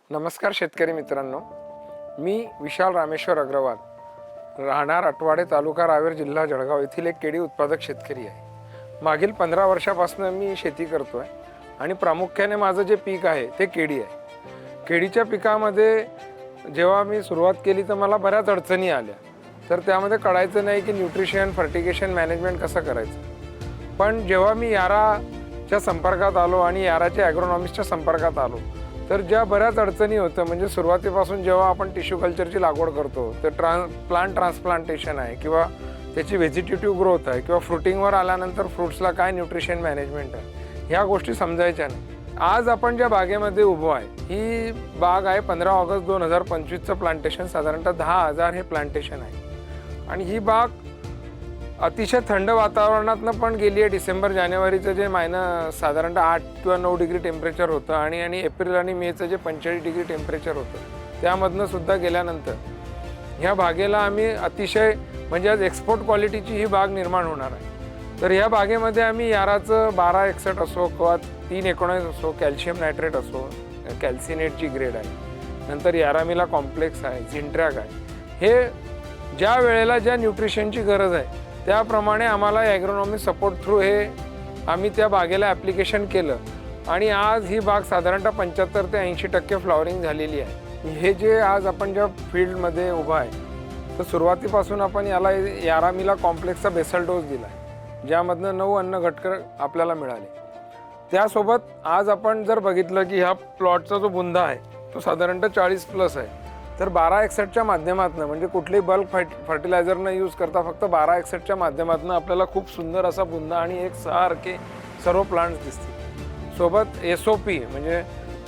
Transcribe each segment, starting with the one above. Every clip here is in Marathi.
नमस्कार शेतकरी मित्रांनो, मी विशाल रामेश्वर अग्रवाल, राहणार अटवाडे, तालुका रावेर, जिल्हा जळगाव येथील एक केळी उत्पादक शेतकरी आहे। मागील 15 वर्षापासून मी शेती करतोय आणि प्रामुख्याने माझं जे पीक आहे ते केळी आहे। केळीच्या पिकामध्ये जेव्हा मी सुरुवात केली तर मला बऱ्याच अडचणी आल्या। तर त्यामध्ये कळायचं नाही की न्यूट्रिशन फर्टिगेशन मॅनेजमेंट कसं करायचं। पण जेव्हा मी याराच्या संपर्कात आलो आणि याराच्या ॲग्रोनॉमिस्टच्या संपर्कात आलो तर ज्या बऱ्याच अडचणी होत्या, म्हणजे सुरुवातीपासून जेव्हा आपण टिश्यू कल्चरची लागवड करतो तर प्लांट ट्रान्सप्लांटेशन आहे किंवा त्याची व्हेजिटेटिव्ह ग्रोथ आहे किंवा फ्रुटिंगवर आल्यानंतर फ्रुट्सला काय न्यूट्रिशन मॅनेजमेंट आहे, ह्या गोष्टी समजायच्या नाही। आज आपण ज्या बागेमध्ये उभो आहे ही बाग आहे 15 ऑगस्ट 2025चं प्लांटेशन, साधारणतः 10,000 हे प्लांटेशन आहे। आणि ही बाग अतिशय थंड वातावरणातनं पण गेली आहे। डिसेंबर जानेवारीचं जे साधारणतः 8 किंवा 9 डिग्री टेम्परेचर होतं आणि एप्रिल आणि मेचं जे 45 डिग्री टेम्परेचर होतं त्यामधनं सुद्धा गेल्यानंतर ह्या बागेला आम्ही अतिशय म्हणजे आज एक्सपोर्ट क्वालिटीची ही बाग निर्माण होणार आहे। तर ह्या बागेमध्ये आम्ही याराचं 1261 असो किंवा 319 असो, कॅल्शियम नायट्रेट असो, कॅल्सिनेटची ग्रेड आहे, नंतर यारामिला कॉम्प्लेक्स आहे, झिंट्रॅक आहे, हे ज्या वेळेला ज्या न्यूट्रिशनची गरज आहे त्याप्रमाणे आम्हाला ॲग्रोनॉमी सपोर्ट थ्रू हे आम्ही त्या बागेला ॲप्लिकेशन केलं आणि आज ही बाग साधारणतः 75 ते 80% फ्लॉवरिंग झालेली आहे। हे जे आज आपण ज्या फील्डमध्ये उभा आहे तर सुरुवातीपासून आपण याला यारामिला कॉम्प्लेक्सचा बेसल डोस दिला आहे, ज्यामधनं 9 अन्न घटक आपल्याला मिळाले। त्यासोबत आज आपण जर बघितलं की ह्या प्लॉटचा जो बुंदा आहे तो साधारणतः 40+ आहे। तर 1261च्या माध्यमातून म्हणजे कुठलेही बल्क फर्टिलायझर न यूज करता फक्त 1261च्या माध्यमातून आपल्याला खूप सुंदर असा बुंदा आणि एक सारखे सर्व प्लांट्स दिसतील। सोबत SOP म्हणजे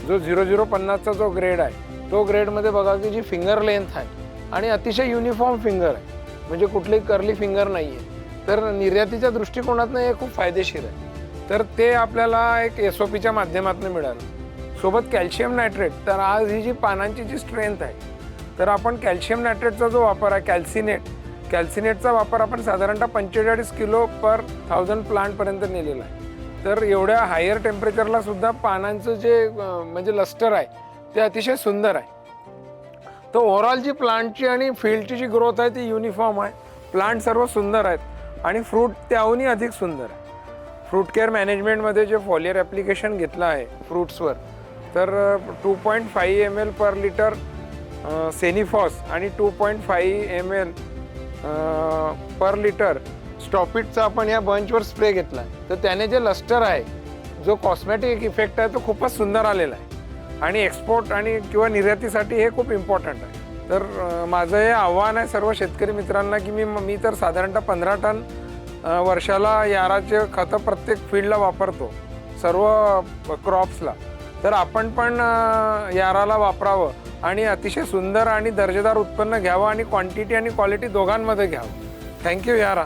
जो 0050चा जो ग्रेड आहे तो ग्रेडमध्ये बघा की जी फिंगर लेंथ आहे आणि अतिशय युनिफॉर्म फिंगर आहे, म्हणजे कुठलीही कर्ली फिंगर नाही आहे। तर निर्यातीच्या दृष्टिकोनातून हे खूप फायदेशीर आहे। तर ते आपल्याला एक SOPच्या माध्यमातून मिळालं। सोबत कॅल्शियम नायट्रेट, तर आज ही जी पानांची जी स्ट्रेंथ आहे तर आपण कॅल्शियम नायट्रेटचा जो वापर आहे कॅल्सिनेटचा वापर आपण साधारणतः 45 किलो पर 1000 प्लांटपर्यंत नेलेला आहे। तर एवढ्या हायर टेम्परेचरला सुद्धा पानांचं जे म्हणजे लस्टर आहे ते अतिशय सुंदर आहे। तर ओव्हरऑल जी प्लांटची आणि फील्डची जी ग्रोथ आहे ती युनिफॉर्म आहे, प्लांट सर्व सुंदर आहेत आणि फ्रूट त्याहूनही अधिक सुंदर आहे। फ्रूट केअर मॅनेजमेंटमध्ये जे फॉलियर ॲप्लिकेशन घेतलं आहे फ्रूट्सवर तर 2.5 ml पर लिटर सेनिफॉस आणि 2.5 ml पर लिटर स्टॉपिटचा आपण या बंचवर स्प्रे घेतला तर त्याने जे लस्टर आहे, जो कॉस्मेटिक इफेक्ट आहे तो खूपच सुंदर आलेला आहे आणि एक्सपोर्ट आणि किंवा निर्यातीसाठी हे खूप इम्पॉर्टंट आहे। तर माझं हे आव्हान आहे सर्व शेतकरी मित्रांना की मी तर साधारणतः 15 टन वर्षाला याराचे खतं प्रत्येक फील्डला वापरतो, सर्व क्रॉप्सला। तर आपण पण याराला वापरावं आणि अतिशय सुंदर आणि दर्जेदार उत्पन्न घ्यावं आणि क्वांटिटी आणि क्वालिटी दोघांमध्ये घ्यावं। थँक्यू यारा।